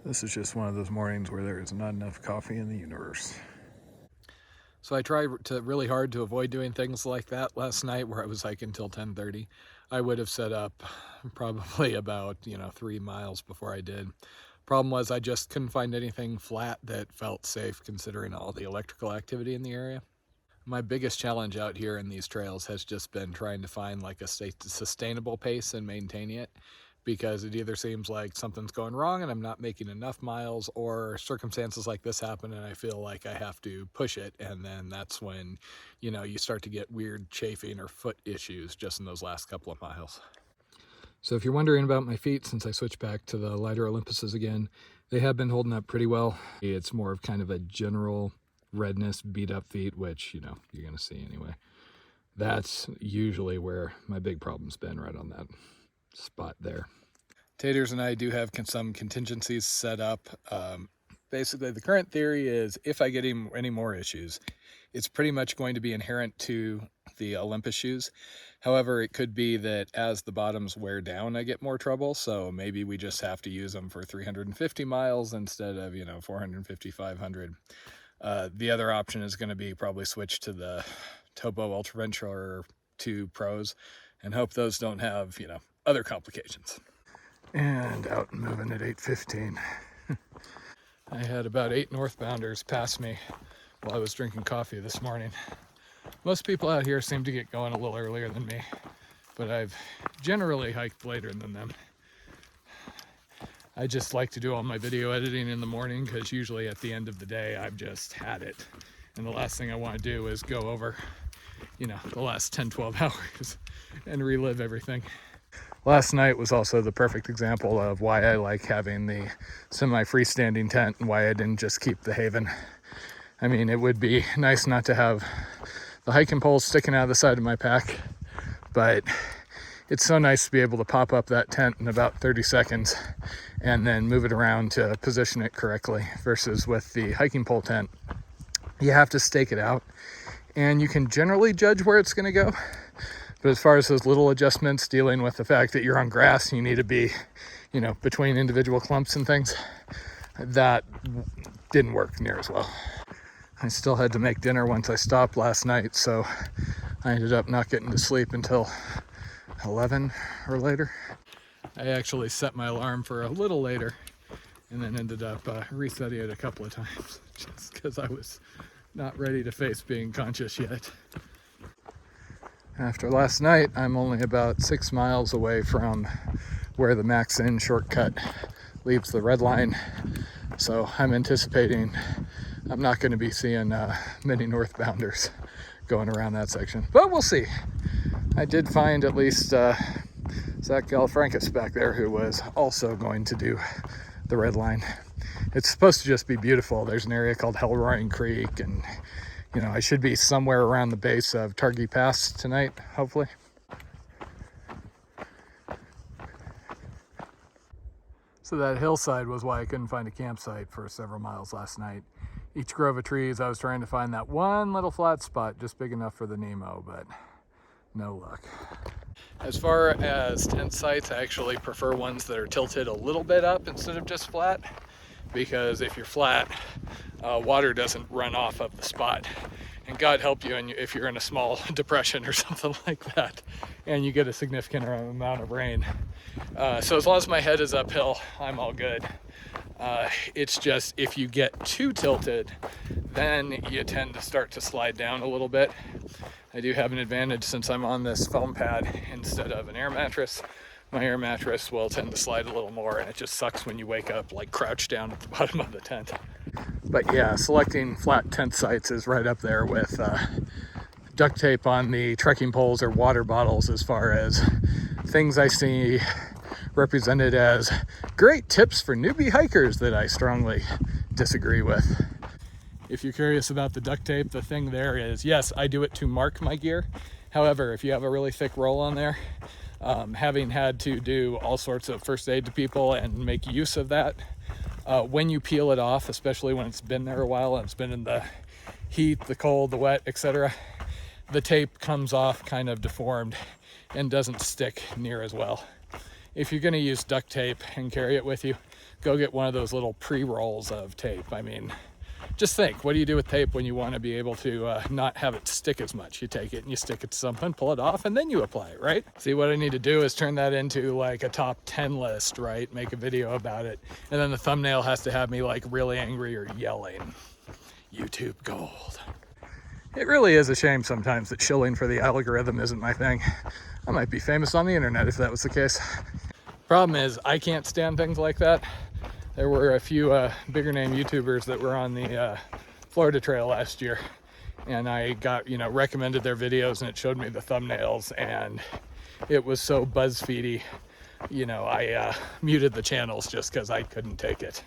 This is just one of those mornings where there is not enough coffee in the universe. So I tried really hard to avoid doing things like that last night where I was hiking until 10:30. I would have set up probably about, 3 miles before I did. Problem was I just couldn't find anything flat that felt safe considering all the electrical activity in the area. My biggest challenge out here in these trails has just been trying to find like a sustainable pace and maintaining it, because it either seems like something's going wrong and I'm not making enough miles, or circumstances like this happen and I feel like I have to push it, and then that's when you start to get weird chafing or foot issues just in those last couple of miles. So if you're wondering about my feet, since I switched back to the lighter Olympuses again, they have been holding up pretty well. It's more of kind of a general redness, beat up feet, which you're gonna see anyway. That's usually where my big problem's been, right on that spot there. Taters and I do have some contingencies set up. Basically, the current theory is if I get any more issues, it's pretty much going to be inherent to the Olympus shoes. However, it could be that as the bottoms wear down, I get more trouble. So maybe we just have to use them for 350 miles instead of 450, 500. The other option is going to be probably switch to the SOBO Ultra Venture 2 Pros and hope those don't have, other complications. And out and moving at 8:15. I had about 8 northbounders pass me while I was drinking coffee this morning. Most people out here seem to get going a little earlier than me, but I've generally hiked later than them. I just like to do all my video editing in the morning because usually at the end of the day I've just had it, and the last thing I want to do is go over the last 10-12 hours and relive everything. Last night was also the perfect example of why I like having the semi-freestanding tent and why I didn't just keep the Haven. I mean, it would be nice not to have the hiking poles sticking out of the side of my pack, but it's so nice to be able to pop up that tent in about 30 seconds and then move it around to position it correctly, versus with the hiking pole tent, you have to stake it out and you can generally judge where it's going to go. But as far as those little adjustments, dealing with the fact that you're on grass, you need to be, between individual clumps and things, that didn't work near as well. I still had to make dinner once I stopped last night, so I ended up not getting to sleep until 11 or later. I actually set my alarm for a little later and then ended up resetting it a couple of times just because I was not ready to face being conscious yet. After last night, I'm only about 6 miles away from where the Mack's Inn shortcut leaves the Redline, so I'm anticipating I'm not going to be seeing many northbounders going around that section, but we'll see. I did find at least Zach Galafrancas back there, who was also going to do the Redline. It's supposed to just be beautiful. There's an area called Hell Roaring Creek, and I should be somewhere around the base of Targhee Pass tonight, hopefully. So that hillside was why I couldn't find a campsite for several miles last night. Each grove of trees, I was trying to find that one little flat spot just big enough for the Nemo, but no luck. As far as tent sites, I actually prefer ones that are tilted a little bit up instead of just flat, because if you're flat, water doesn't run off of the spot. And God help you if you're in a small depression or something like that and you get a significant amount of rain. So as long as my head is uphill, I'm all good. It's just if you get too tilted, then you tend to start to slide down a little bit. I do have an advantage since I'm on this foam pad instead of an air mattress. My air mattress will tend to slide a little more, and it just sucks when you wake up like crouched down at the bottom of the tent. But yeah, selecting flat tent sites is right up there with duct tape on the trekking poles or water bottles as far as things I see represented as great tips for newbie hikers that I strongly disagree with. If you're curious about the duct tape, the thing there is, yes, I do it to mark my gear. However, if you have a really thick roll on there, having had to do all sorts of first aid to people and make use of that, when you peel it off, especially when it's been there a while and it's been in the heat, the cold, the wet, etc., the tape comes off kind of deformed and doesn't stick near as well. If you're going to use duct tape and carry it with you, go get one of those little pre-rolls of tape. I mean, just think, what do you do with tape when you want to be able to not have it stick as much? You take it and you stick it to something, pull it off, and then you apply it, right? See, what I need to do is turn that into like a top 10 list, right? Make a video about it. And then the thumbnail has to have me like really angry or yelling. YouTube gold. It really is a shame sometimes that shilling for the algorithm isn't my thing. I might be famous on the internet if that was the case. Problem is, I can't stand things like that. There were a few bigger name YouTubers that were on the Florida Trail last year, and I got, recommended their videos, and it showed me the thumbnails, and it was so BuzzFeedy, I muted the channels just because I couldn't take it.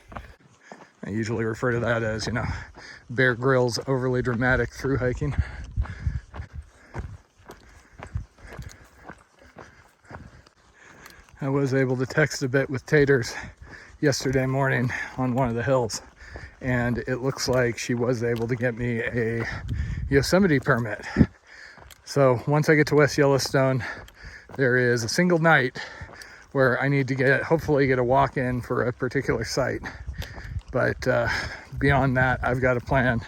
I usually refer to that as, Bear Grylls overly dramatic through hiking. I was able to text a bit with Taters yesterday morning on one of the hills, and it looks like she was able to get me a Yosemite permit. So once I get to West Yellowstone, there is a single night where I need to hopefully get a walk-in for a particular site. But beyond that, I've got a plan.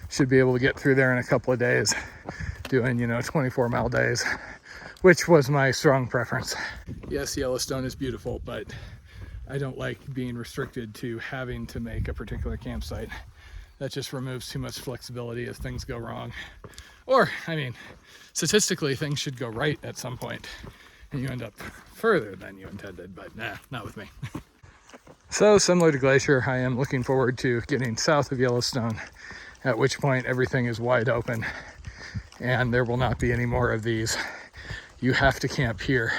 Should be able to get through there in a couple of days, doing 24-mile days, which was my strong preference. Yes, Yellowstone is beautiful, but I don't like being restricted to having to make a particular campsite. That just removes too much flexibility if things go wrong. Or, statistically, things should go right at some point, and you end up further than you intended, but nah, not with me. So, similar to Glacier, I am looking forward to getting south of Yellowstone, at which point everything is wide open, and there will not be any more of these "you have to camp here"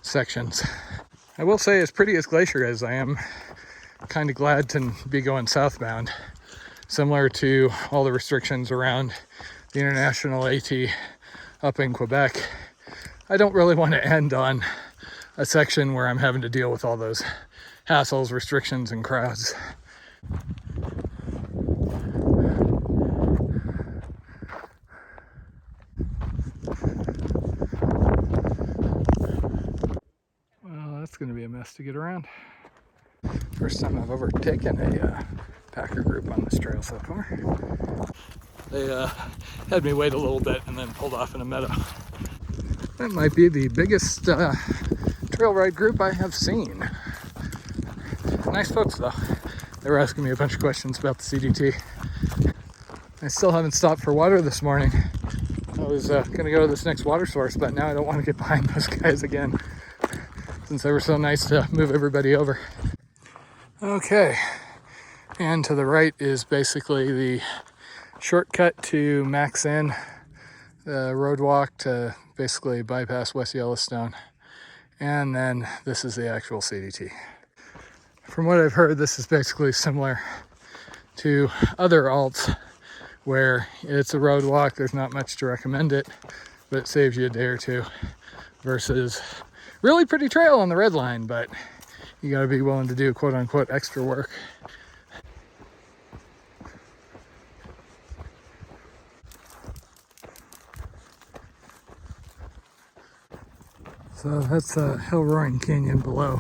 sections. I will say, as pretty as Glacier is, I am kind of glad to be going southbound. Similar to all the restrictions around the International AT up in Quebec, I don't really want to end on a section where I'm having to deal with all those hassles, restrictions, and crowds. Well, that's going to be a mess to get around. First time I've overtaken a packer group on this trail so far. They had me wait a little bit and then pulled off in a meadow. That might be the biggest trail ride group I have seen. Nice folks though. They were asking me a bunch of questions about the CDT. I still haven't stopped for water this morning. I was going to go to this next water source, but now I don't want to get behind those guys again, since they were so nice to move everybody over. Okay, and to the right is basically the shortcut to Mack's Inn, the road walk to basically bypass West Yellowstone, and then this is the actual CDT. From what I've heard, this is basically similar to other alts where it's a road walk, there's not much to recommend it, but it saves you a day or two, versus really pretty trail on the Redline, but you gotta be willing to do quote-unquote extra work. So that's Hill Roaring Canyon below,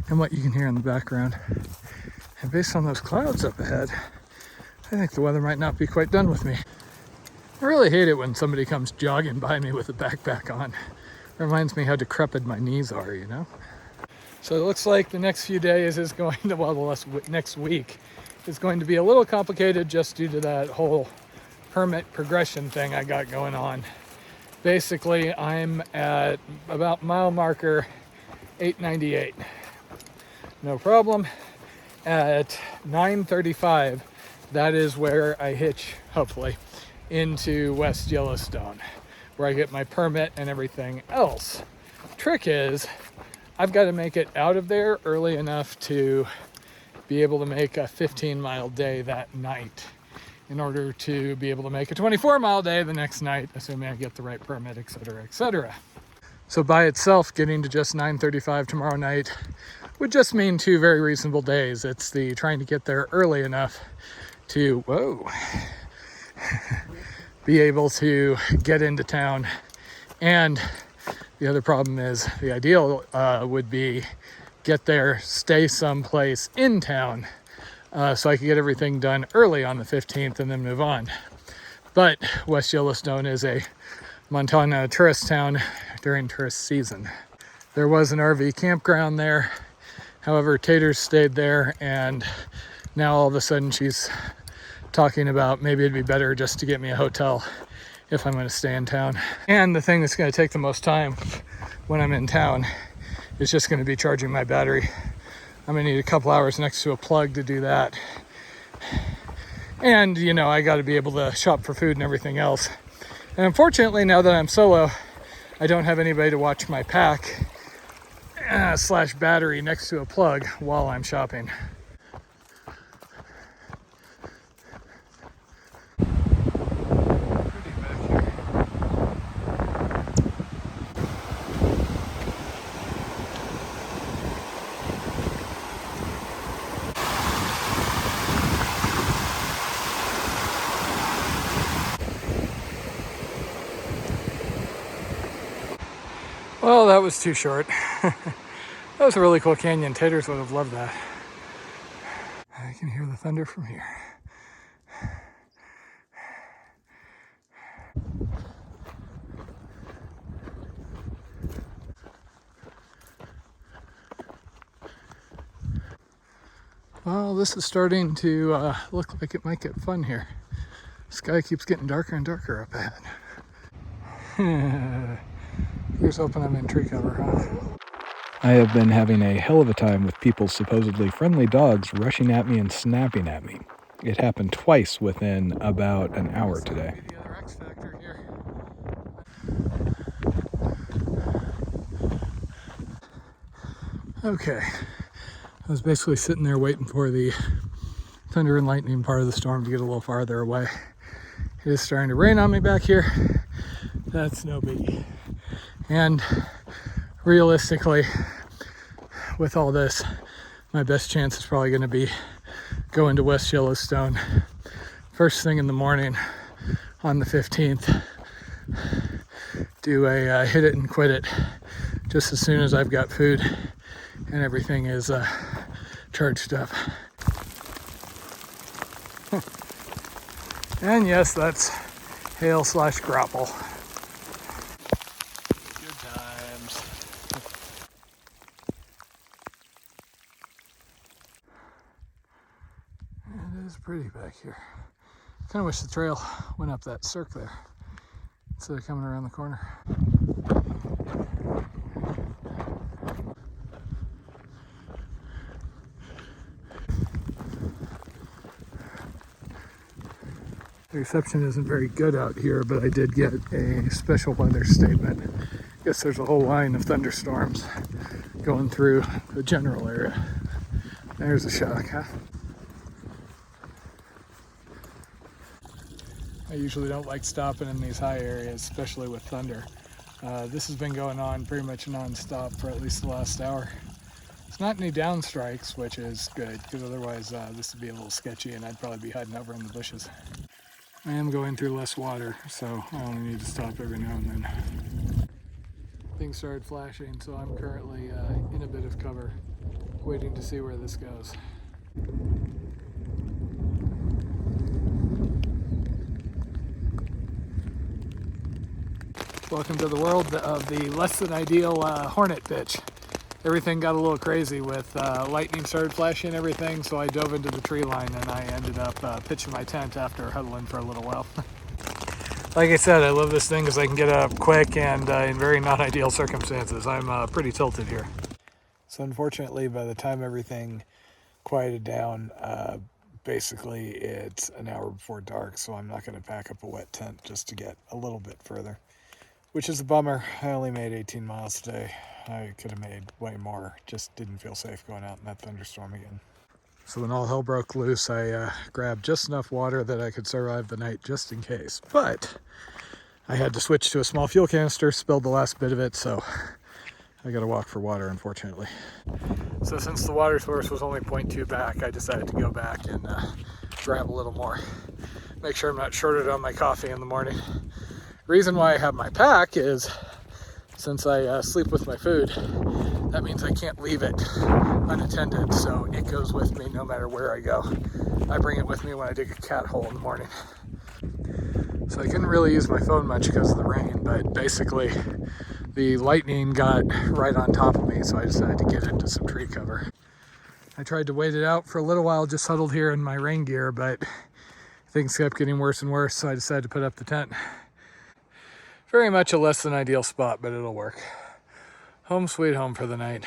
and what you can hear in the background. And based on those clouds up ahead, I think the weather might not be quite done with me. I really hate it when somebody comes jogging by me with a backpack on. It reminds me how decrepit my knees are, So it looks like the next few days is going to, next week is going to be a little complicated just due to that whole permit progression thing I got going on. Basically, I'm at about mile marker 898. No problem. At 9:35, that is where I hitch, hopefully, into West Yellowstone, where I get my permit and everything else. Trick is, I've got to make it out of there early enough to be able to make a 15-mile day that night in order to be able to make a 24-mile day the next night, assuming I get the right permit, etc., etc. So by itself, getting to just 9:35 tomorrow night would just mean 2 very reasonable days. It's the trying to get there early enough to, be able to get into town. And the other problem is, the ideal would be get there, stay someplace in town, so I could get everything done early on the 15th and then move on. But West Yellowstone is a Montana tourist town during tourist season. There was an RV campground there. However, Taters stayed there, and now all of a sudden she's talking about maybe it'd be better just to get me a hotel if I'm going to stay in town. And the thing that's going to take the most time when I'm in town is just going to be charging my battery. I'm going to need a couple hours next to a plug to do that. And, you know, I got to be able to shop for food and everything else. And unfortunately, now that I'm solo, I don't have anybody to watch my pack slash battery next to a plug while I'm shopping. Well, that was too short. That was a really cool canyon. Taters would have loved that. I can hear the thunder from here. Well, this is starting to look like it might get fun here. The sky keeps getting darker and darker up ahead. Here's hoping I'm in tree cover, huh? I have been having a hell of a time with people's supposedly friendly dogs rushing at me and snapping at me. It happened twice within about an hour today. The other X factor here. Okay, I was basically sitting there waiting for the thunder and lightning part of the storm to get a little farther away. It is starting to rain on me back here. That's no biggie. And realistically, with all this, my best chance is probably going to be going to West Yellowstone first thing in the morning on the 15th. Do a hit it and quit it just as soon as I've got food and everything is charged up. And yes, that's hail slash grapple. Good times. It is pretty back here. Kind of wish the trail went up that cirque there instead of coming around the corner. The reception isn't very good out here, but I did get a special weather statement. I guess there's a whole line of thunderstorms going through the general area. There's a shock, huh? I usually don't like stopping in these high areas, especially with thunder. This has been going on pretty much non-stop for at least the last hour. It's not any down strikes, which is good, because otherwise this would be a little sketchy and I'd probably be hiding over in the bushes. I am going through less water, so I only need to stop every now and then. Things started flashing, so I'm currently in a bit of cover, waiting to see where this goes. Welcome to the world of the less than ideal hornet pitch. Everything got a little crazy with lightning started flashing and everything, so I dove into the tree line and I ended up pitching my tent after huddling for a little while. Like I said, I love this thing because I can get up quick and in very not ideal circumstances. I'm pretty tilted here. So unfortunately, by the time everything quieted down, basically it's an hour before dark, so I'm not going to pack up a wet tent just to get a little bit further, which is a bummer. I only made 18 miles today. I could have made way more, just didn't feel safe going out in that thunderstorm again. So when all hell broke loose, I grabbed just enough water that I could survive the night just in case. But I had to switch to a small fuel canister, spilled the last bit of it, so I got to walk for water, unfortunately. So since the water source was only 0.2 back, I decided to go back and grab a little more. Make sure I'm not shorted on my coffee in the morning. Reason why I have my pack is since I sleep with my food, that means I can't leave it unattended, so it goes with me no matter where I go. I bring it with me when I dig a cat hole in the morning. So I couldn't really use my phone much because of the rain, but basically the lightning got right on top of me, so I decided to get into some tree cover. I tried to wait it out for a little while, just huddled here in my rain gear, but things kept getting worse and worse, so I decided to put up the tent. Very much a less than ideal spot, but it'll work. Home sweet home for the night.